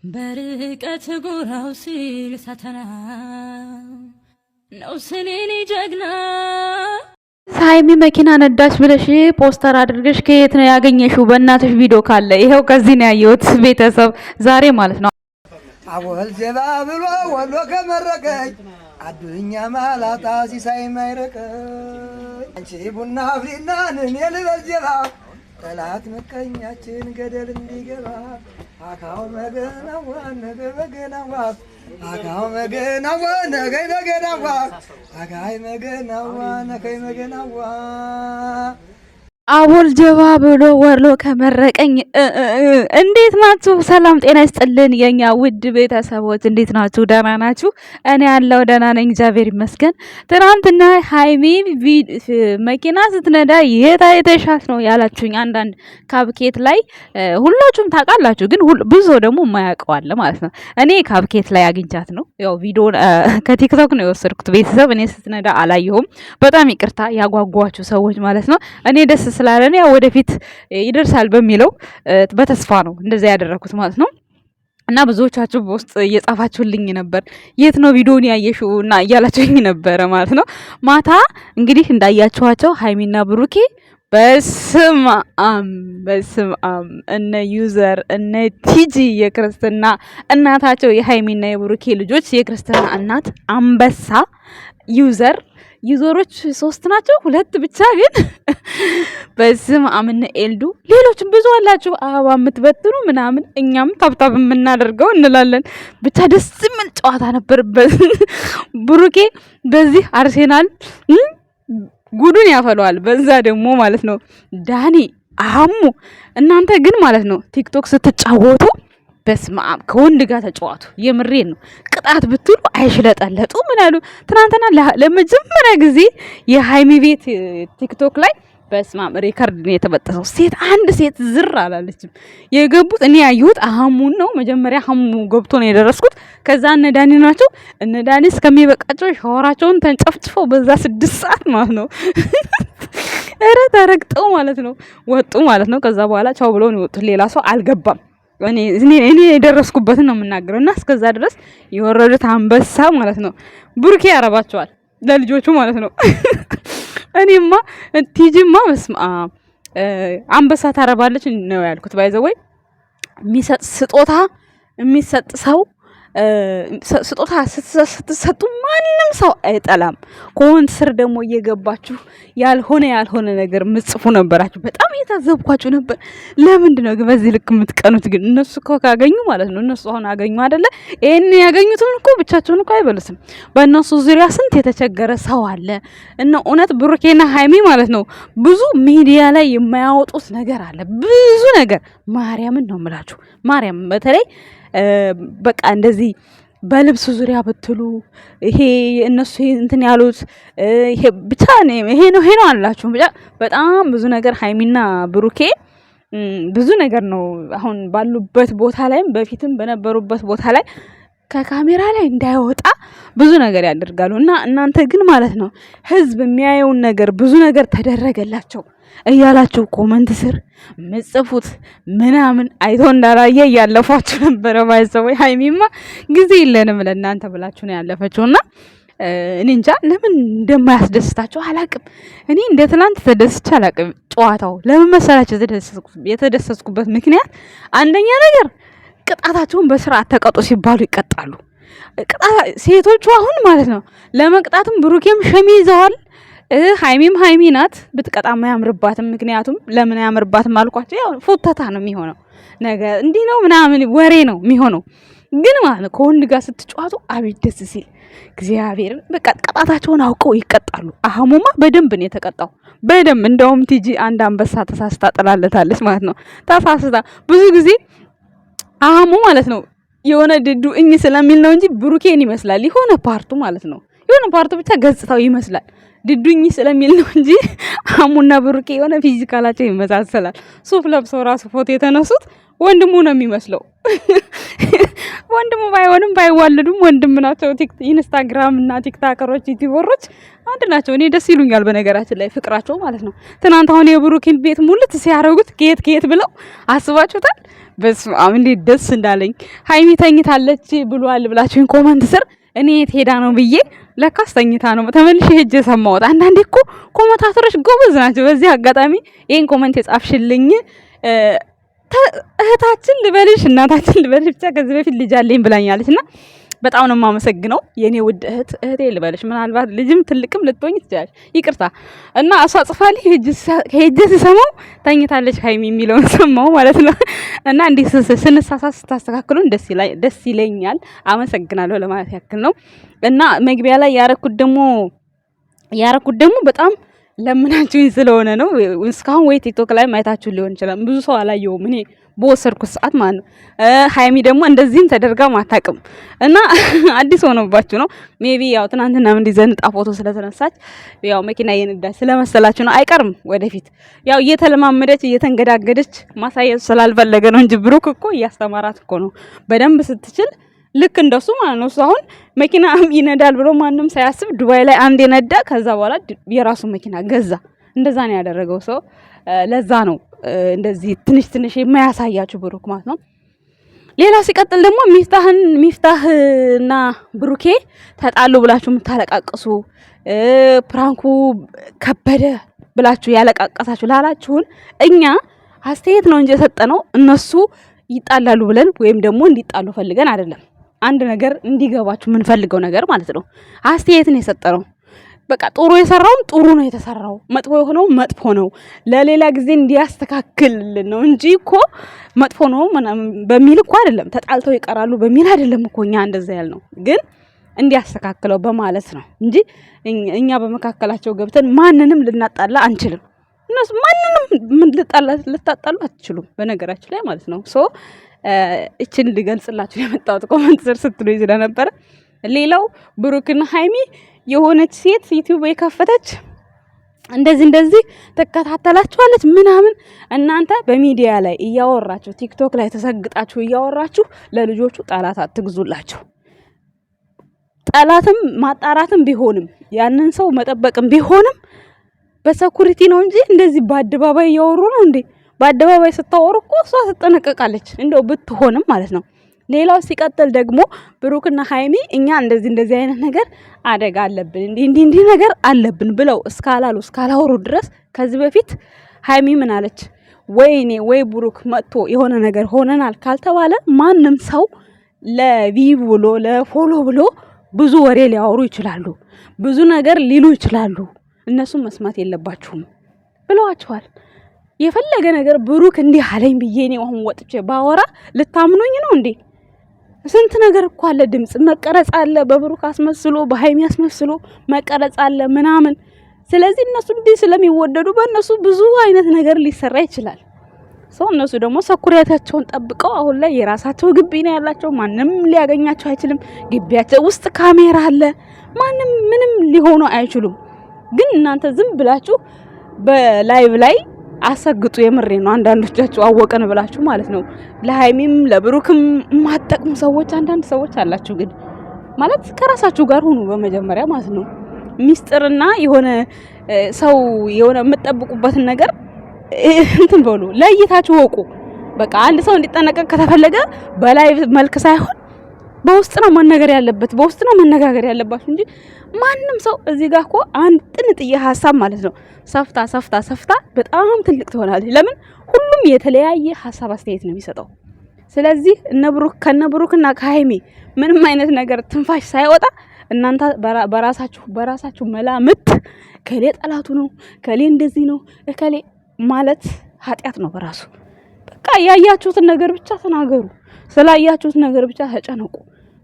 በርቀት ጎራው ሲል ሳተና ነው ስኔኔ ጀግና ሃይሚ መኪና ነዳች ብለሽ ፖስተር አድርገሽ ከየት ነው ያገኘሽው? በእናትሽ ቪዲዮ ካለ ይሄው ከዚህ ነው ያየሁት። ቤተሰብ ዛሬ ማለት ነው አወል ጀባ ብሎ ወሎ ከመረቀኝ አዱኛ ማላታ ሲሳይ ማይረቀኝ አንቺ ቡና አፍሊና እኔ ልበል ጀባ ጠላት መቀኛችን ገደል እንዲገባ አካው መገናዋ ነገ መገናዋ አካው መገናዋ ነገ መገናዋ አካይ መገናዋ ነገ መገናዋ አቦል ጀባ ብሎ ወሎ ከመረቀኝ። እንዴት ናችሁ? ሰላም ጤና ይስጥልን የኛ ውድ ቤተሰቦች፣ እንዴት ናችሁ? ደህና ናችሁ? እኔ ያለው ደህና ነኝ፣ እግዚአብሔር ይመስገን። ትናንትና ሃይሚ መኪና ስትነዳ የት አይተሻት ነው ያላችሁኝ አንዳንድ ካብኬት ላይ ሁላችሁም ታውቃላችሁ፣ ግን ብዙ ደግሞ የማያውቀው አለ ማለት ነው። እኔ ካብኬት ላይ አግኝቻት ነው፣ ያው ቪዲዮ ከቲክቶክ ነው የወሰድኩት። ቤተሰብ እኔ ስትነዳ አላየሁም። በጣም ይቅርታ ያጓጓችሁ ሰዎች ማለት ነው። እኔ ደስ ስላለን ያው ወደፊት ይደርሳል በሚለው በተስፋ ነው እንደዛ ያደረኩት ማለት ነው። እና ብዙዎቻችሁ በውስጥ እየጻፋችሁልኝ ነበር፣ የት ነው ቪዲዮን ያየሽው እና እያላችሁኝ ነበረ ማለት ነው። ማታ እንግዲህ እንዳያችኋቸው ሃይሚና ብሩኬ በስም አም እነ ዩዘር እነ ቲጂ የክርስትና እናታቸው የሃይሚና የብሩኬ ልጆች የክርስትና እናት አንበሳ ዩዘሮች 3 ናቸው፣ 2 ብቻ ግን በስም አምነ ኤልዱ ሌሎችም ብዙ አላችሁ። አበባ የምትበትኑ ምናምን እኛም ታብታብ የምናደርገው እንላለን። ብቻ ደስ ምን ጨዋታ ነበርበት። ብሩኬ በዚህ አርሴናል ጉዱን ያፈለዋል። በዛ ደግሞ ማለት ነው ዳኒ አሙ እናንተ ግን ማለት ነው ቲክቶክ ስትጫወቱ በስማም ከወንድ ጋር ተጫዋቱ። የምሬን ነው። ቅጣት ብትሉ አይሽለጠለጡ ምን አሉ። ትናንትና ለመጀመሪያ ጊዜ የሃይሚ ቤት ቲክቶክ ላይ በስማም ሪከርድ ነው የተበጠሰው። አንድ ሴት ዝር አላለችም። የገቡት እኔ ያየሁት አህሙን ነው። መጀመሪያ አህሙ ገብቶ ነው የደረስኩት። ከዛ እነ ዳኒ ናቸው። እነ ዳኒ እስከሚበቃቸው ሻወራቸውን ተንጨፍጭፈው በዛ 6 ሰዓት ማለት ነው እረ ተረግጠው ማለት ነው ወጡ ማለት ነው። ከዛ በኋላ ቻው ብለው ነው የወጡት። ሌላ ሰው አልገባም። እኔ የደረስኩበትን ነው የምናገረው። እና እስከዛ ድረስ የወረዱት አንበሳ ማለት ነው ብሩኬ ያረባቸዋል ለልጆቹ ማለት ነው። እኔማ ቲጂማ በስማ አንበሳ ታረባለች ነው ያልኩት። ባይዘወይ የሚሰጥ ስጦታ የሚሰጥ ሰው ስጦታ ስትሰጡ ማንም ሰው አይጠላም። ኮሜንት ስር ደግሞ እየገባችሁ ያልሆነ ነገር ምጽፉ ነበራችሁ። በጣም እየታዘብኳችሁ ነበር። ለምንድን ነው ግን በዚህ ልክ የምትቀኑት? ግን እነሱ እኮ ካገኙ ማለት ነው እነሱ አሁን አገኙ አይደለ? ይሄን ያገኙትን እኮ ብቻቸውን እኮ አይበሉትም። በእነሱ ዙሪያ ስንት የተቸገረ ሰው አለ። እና እውነት ብሩኬና ሃይሚ ማለት ነው ብዙ ሚዲያ ላይ የማያወጡት ነገር አለ። ብዙ ነገር ማርያምን ነው የምላችሁ። ማርያም በተለይ በቃ እንደዚህ በልብስ ዙሪያ ብትሉ ይሄ እነሱ እንትን ያሉት ይሄ ብቻ ይሄ ነው አላችሁ። ብቻ በጣም ብዙ ነገር ሃይሚና ብሩኬ ብዙ ነገር ነው አሁን ባሉበት ቦታ ላይም በፊትም በነበሩበት ቦታ ላይ ከካሜራ ላይ እንዳይወጣ ብዙ ነገር ያደርጋሉ። እና እናንተ ግን ማለት ነው ህዝብ የሚያየውን ነገር ብዙ ነገር ተደረገላቸው እያላችሁ ኮመንት ስር ምጽፉት ምናምን አይቶ እንዳላየ ያለፋችሁ ነበረ። ባይዘው ሃይሚማ ጊዜ የለንም ለእናንተ ብላችሁ ነው ያለፈችውና እኔ እንጃ ለምን እንደማያስደስታችሁ አላቅም። እኔ እንደ ትላንት ተደስቼ አላቅም። ጨዋታው ለምን መሰላችሁ የተደሰስኩበት ምክንያት አንደኛ ነገር ቅጣታቸውን በስርዓት ተቀጡ ሲባሉ ይቀጣሉ። ሴቶቹ አሁን ማለት ነው ለመቅጣትም ብሩኬም ሸሚ ይዘዋል። ሃይሚም ሃይሚ ናት ብትቀጣም አያምርባትም። ምክንያቱም ለምን አያምርባትም አልኳቸው። ያው ፎተታ ነው የሚሆነው ነገር እንዲህ ነው ምናምን ወሬ ነው የሚሆነው። ግን ማለት ነው ከወንድ ጋር ስትጫወቱ አቤት ደስ ሲል እግዚአብሔርን በቃ ቅጣታቸውን አውቀው ይቀጣሉ። አህሙማ በደንብ ነው የተቀጣው በደንብ። እንደውም ቲጂ አንድ አንበሳ ተሳስታ ጥላለታለች ማለት ነው። ተሳስታ ብዙ ጊዜ አህሙ ማለት ነው የሆነ ድዱ እኝ ስለሚል ነው እንጂ ብሩኬን ይመስላል የሆነ ፓርቱ ማለት ነው። የሆነ ፓርቱ ብቻ ገጽታው ይመስላል ድዱኝ ስለሚል ነው እንጂ አህሙና ብሩኬ የሆነ ፊዚካላቸው ይመሳሰላል። ሱፍ ለብሰው ራሱ ፎቶ የተነሱት ወንድሙ ነው የሚመስለው። ወንድሙ ባይሆንም ባይዋለዱም ወንድም ናቸው። ኢንስታግራም እና ቲክታከሮች ዩቲዩበሮች አንድ ናቸው። እኔ ደስ ይሉኛል በነገራችን ላይ ፍቅራቸው ማለት ነው። ትናንት አሁን የብሩኬን ቤት ሙልት ሲያረጉት ከየት ብለው አስባችሁታል? በስመ አብ እንዴት ደስ እንዳለኝ። ሀይሚ ተኝታለች ብሏል ብላችሁኝ ኮመንት ስር እኔ የት ሄዳ ነው ብዬ ለካስ ተኝታ ነው ተመልሼ ሄጄ ሰማሁት። አንዳንዴ እኮ ኮመንታተሮች ጎበዝ ናቸው። በዚህ አጋጣሚ ይሄን ኮመንት የጻፍሽልኝ እህታችን ልበልሽ እናታችን ልበልሽ ብቻ ከዚህ በፊት ልጅ አለኝ ብላኛለችና በጣም ነው የማመሰግነው የኔ ውድ እህቴ ልበልሽ። ምናልባት ልጅም ትልቅም ልትሆኝ ትችላለሽ፣ ይቅርታ። እና እሷ ጽፋልኝ ሄጄ ስሰማው ተኝታለች ሀይሚ የሚለውን ሰማው ማለት ነው። እና እንዲህ ስንሳሳት ስታስተካክሉን ደስ ይለኛል። አመሰግናለሁ ለማለት ያክል ነው። እና መግቢያ ላይ ያረኩት ደግሞ በጣም ለምናችሁኝ ስለሆነ ነው። እስካሁን ወይ ቲክቶክ ላይ ማየታችሁ ሊሆን ይችላል። ብዙ ሰው አላየውም እኔ በወሰድኩት ሰዓት ማለት ነው። ሀይሚ ደግሞ እንደዚህም ተደርጋ ማታቅም እና አዲስ ሆኖባችሁ ነው። ሜቢ ያው ትናንትና ምን ዘንጣ ፎቶ ስለተነሳች ያው መኪና እየነዳች ስለመሰላችሁ ነው። አይቀርም ወደፊት ያው እየተለማመደች እየተንገዳገደች ማሳየት ስላልፈለገ ነው እንጂ ብሩክ እኮ እያስተማራት እኮ ነው በደንብ ስትችል ልክ እንደሱ ማለት ነው። እሱ አሁን መኪና ይነዳል ብሎ ማንም ሳያስብ ዱባይ ላይ አንድ የነዳ ከዛ በኋላ የራሱ መኪና ገዛ። እንደዛ ነው ያደረገው ሰው። ለዛ ነው እንደዚህ ትንሽ የማያሳያችሁ ብሩክ ማለት ነው። ሌላ ሲቀጥል ደግሞ ሚፍታህና ብሩኬ ተጣሉ ብላችሁ የምታለቃቅሱ ፕራንኩ ከበደ ብላችሁ ያለቃቀሳችሁ ላላችሁን እኛ አስተያየት ነው እንጂ የሰጠነው እነሱ ይጣላሉ ብለን ወይም ደግሞ እንዲጣሉ ፈልገን አይደለም። አንድ ነገር እንዲገባችሁ የምንፈልገው ነገር ማለት ነው። አስተያየትን የሰጠነው በቃ ጥሩ የሰራውን ጥሩ ነው የተሰራው፣ መጥፎ የሆነው መጥፎ ነው ለሌላ ጊዜ እንዲያስተካክልልን ነው እንጂ እኮ መጥፎ ነው በሚል እኮ አይደለም። ተጣልተው ይቀራሉ በሚል አይደለም እኮ እኛ እንደዛ ያልነው፣ ግን እንዲያስተካክለው በማለት ነው እንጂ እኛ በመካከላቸው ገብተን ማንንም ልናጣላ አንችልም። እነሱ ማንንም ልታጣሉ አትችሉም በነገራችን ላይ ማለት ነው። ሶ እችን ልገልጽላችሁ የመጣሁት ኮመንት ስር ስትሉኝ ስለነበረ። ሌላው ብሩክና ሀይሚ የሆነች ሴት ዩቲዩብ የከፈተች እንደዚህ ተከታተላችኋለች ምናምን። እናንተ በሚዲያ ላይ እያወራችሁ ቲክቶክ ላይ ተሰግጣችሁ እያወራችሁ ለልጆቹ ጠላት አትግዙላቸው። ጠላትም ማጣራትም ቢሆንም ያንን ሰው መጠበቅም ቢሆንም በሰኩሪቲ ነው እንጂ እንደዚህ በአደባባይ እያወሩ ነው እንዴ? በአደባባይ ስታወሩ እኮ እሷ ትጠነቀቃለች እንደው ብትሆንም ማለት ነው። ሌላው ሲቀጥል ደግሞ ብሩክና ሀይሚ እኛ እንደዚህ አይነት ነገር አደጋ አለብን እንዲህ ነገር አለብን ብለው እስካላወሩ ድረስ ከዚህ በፊት ሀይሚ ምን አለች? ወይኔ ወይ ብሩክ መጥቶ የሆነ ነገር ሆነናል ካልተባለ ማንም ሰው ለቪው ብሎ ለፎሎ ብሎ ብዙ ወሬ ሊያወሩ ይችላሉ፣ ብዙ ነገር ሊሉ ይችላሉ። እነሱም መስማት የለባችሁም ብለዋቸዋል። የፈለገ ነገር ብሩክ እንዲህ አለኝ ብዬ ነው አሁን ወጥቼ ባወራ ልታምኑኝ ነው እንዴ? ስንት ነገር እኮ አለ፣ ድምጽ መቀረጽ አለ፣ በብሩክ አስመስሎ በሃይሚ አስመስሎ መቀረጽ አለ ምናምን። ስለዚህ እነሱ እንዲህ ስለሚወደዱ በእነሱ ብዙ አይነት ነገር ሊሰራ ይችላል። ሰው እነሱ ደግሞ ሰኩሪያታቸውን ጠብቀው አሁን ላይ የራሳቸው ግቢ ነው ያላቸው። ማንም ሊያገኛቸው አይችልም። ግቢያቸው ውስጥ ካሜራ አለ። ማንም ምንም ሊሆኑ አይችሉም። ግን እናንተ ዝም ብላችሁ በላይቭ ላይ አሰግጡ። የምሬ ነው። አንዳንዶቻችሁ አወቀን ብላችሁ ማለት ነው። ለሃይሚም ለብሩክም ማጠቅሙ ሰዎች አንዳንድ ሰዎች አላችሁ። ግን ማለት ከራሳችሁ ጋር ሁኑ በመጀመሪያ ማለት ነው። ሚስጥርና የሆነ ሰው የሆነ የምትጠብቁበትን ነገር እንትን በሉ፣ ለይታችሁ ወቁ። በቃ አንድ ሰው እንዲጠነቀቅ ከተፈለገ በላይቭ መልክ ሳይሆን በውስጥ ነው መነገር ያለበት፣ በውስጥ ነው መነጋገር ያለባችሁ እንጂ ማንም ሰው እዚህ ጋር እኮ አንድ ጥንጥዬ ሀሳብ ማለት ነው ሰፍታ በጣም ትልቅ ትሆናለች። ለምን ሁሉም የተለያየ ሀሳብ አስተያየት ነው የሚሰጠው። ስለዚህ ከነብሩክና ከሃይሚ ምንም አይነት ነገር ትንፋሽ ሳይወጣ እናንተ በራሳችሁ መላምት ከሌ ጠላቱ ነው ከሌ እንደዚህ ነው ከሌ ማለት ኃጢያት ነው በራሱ። በቃ ያያችሁትን ነገር ብቻ ተናገሩ፣ ስላያችሁት ነገር ብቻ ተጨነቁ።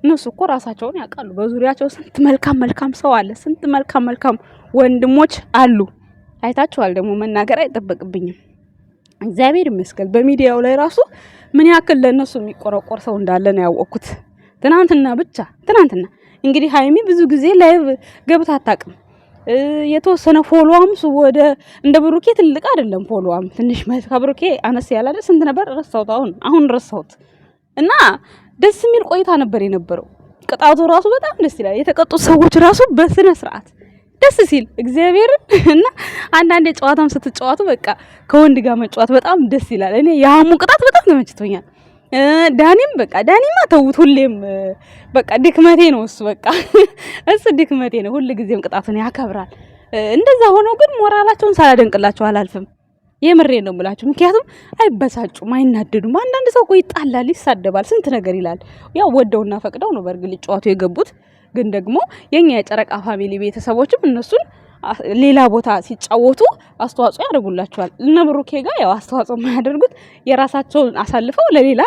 እነሱ እኮ ራሳቸውን ያውቃሉ። በዙሪያቸው ስንት መልካም ሰው አለ፣ ስንት መልካም ወንድሞች አሉ። አይታችኋል። ደግሞ መናገር አይጠበቅብኝም። እግዚአብሔር ይመስገን በሚዲያው ላይ ራሱ ምን ያክል ለነሱ የሚቆረቆር ሰው እንዳለ ነው ያወቅኩት። ትናንትና እንግዲህ ሃይሚ ብዙ ጊዜ ላይቭ ገብታ አታውቅም። የተወሰነ ፎሎዋም ወደ እንደ ብሩኬ ትልቅ አይደለም። ፎሎዋም ትንሽ ከብሩኬ አነስ ያለ አይደል? ስንት ነበር ረሳሁት። አሁን ረሳሁት። እና ደስ የሚል ቆይታ ነበር የነበረው። ቅጣቱ ራሱ በጣም ደስ ይላል። የተቀጡት ሰዎች ራሱ በስነ ስርዓት ደስ ሲል እግዚአብሔር እና አንዳንዴ ጨዋታም ስትጫወቱ በቃ ከወንድ ጋር መጫወት በጣም ደስ ይላል። እኔ የሀሙ ቅጣት በጣም ተመችቶኛል። ዳኒም በቃ ዳኒማ ተውት፣ ሁሌም በቃ ድክመቴ ነው እሱ፣ በቃ እሱ ድክመቴ ነው። ሁሉ ጊዜም ቅጣቱን ያከብራል። እንደዛ ሆኖ ግን ሞራላቸውን ሳላደንቅላቸው አላልፍም። የምሬ ነው የምላችሁ። ምክንያቱም አይበሳጩም፣ አይናደዱም። አንዳንድ ሰው እኮ ይጣላል፣ ይሳደባል፣ ስንት ነገር ይላል። ያው ወደውና ፈቅደው ነው በርግጥ ሊጫወቱ የገቡት። ግን ደግሞ የኛ የጨረቃ ፋሚሊ ቤተሰቦችም እነሱን ሌላ ቦታ ሲጫወቱ አስተዋጽኦ ያደርጉላቸዋል። እነ ብሩኬ ጋር ያው አስተዋጽኦ የማያደርጉት የራሳቸውን አሳልፈው ለሌላ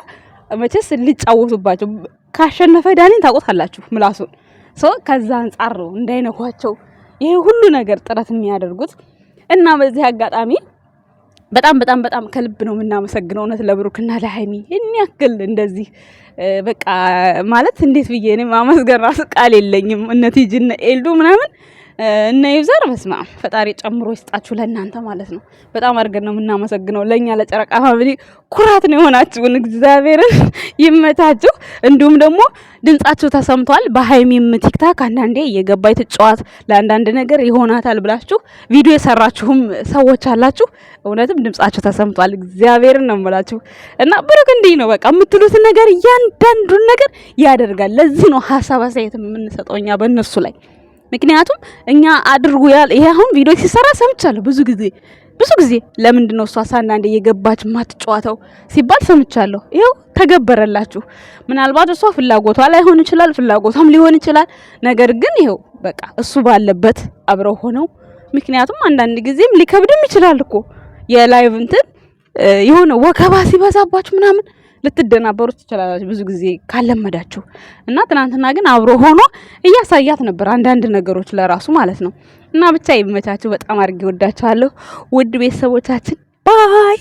መቼስ ሊጫወቱባቸው። ካሸነፈ ዳኒን ታውቁታላችሁ ምላሱን ሰው ከዛ አንጻር ነው እንዳይነኳቸው ይሄ ሁሉ ነገር ጥረት የሚያደርጉት። እና በዚህ አጋጣሚ በጣም በጣም በጣም ከልብ ነው የምናመሰግነው እውነት ለብሩክና ለሃይሚ ይሄን ያክል እንደዚህ በቃ ማለት እንዴት ብዬ እኔ ማመስገን ራሱ ቃል የለኝም። እነ ቲጂና ኤልዱ ምናምን እና ይብዛር በስማ ፈጣሪ ጨምሮ ይስጣችሁ ለእናንተ ማለት ነው። በጣም አድርገን ነው የምናመሰግነው። ለኛ ለጨረቃ ፋሚሊ ኩራት ነው የሆናችሁን። እግዚአብሔርን ይመታችሁ። እንዲሁም ደግሞ ድምጻችሁ ተሰምቷል። በሃይሚም ቲክታክ አንዳንዴ እየገባይ ተጫዋት ለአንዳንድ ነገር ይሆናታል ብላችሁ ቪዲዮ የሰራችሁም ሰዎች አላችሁ። እውነትም ድምጻችሁ ተሰምቷል። እግዚአብሔርን ነው የምላችሁ። እና ብሩክ እንዲህ ነው በቃ የምትሉትን ነገር እያንዳንዱን ነገር ያደርጋል። ለዚህ ነው ሐሳብ አስተያየት የምንሰጠው እኛ በእነሱ ላይ። ምክንያቱም እኛ አድርጉ ያል ይሄ አሁን ቪዲዮ ሲሰራ ሰምቻለሁ ብዙ ጊዜ ለምንድን ነው እሷ አንዳንዴ እየገባች ማትጫወተው ሲባል ሰምቻለሁ። ይሄው ተገበረላችሁ። ምናልባት እሷ ፍላጎቷ ላይሆን ይችላል፣ ፍላጎቷም ሊሆን ይችላል። ነገር ግን ይሄው በቃ እሱ ባለበት አብረው ሆነው ምክንያቱም አንዳንድ ጊዜም ሊከብድም ይችላል እኮ የላይቭ እንትን የሆነ ወከባ ሲበዛባችሁ ምናምን ልትደናበሩ ትችላላችሁ ብዙ ጊዜ ካለመዳችሁ። እና ትናንትና ግን አብሮ ሆኖ እያሳያት ነበር አንዳንድ ነገሮች ለራሱ ማለት ነው። እና ብቻ ይመቻችሁ። በጣም አድርጌ ወዳችኋለሁ ውድ ቤተሰቦቻችን። ባይ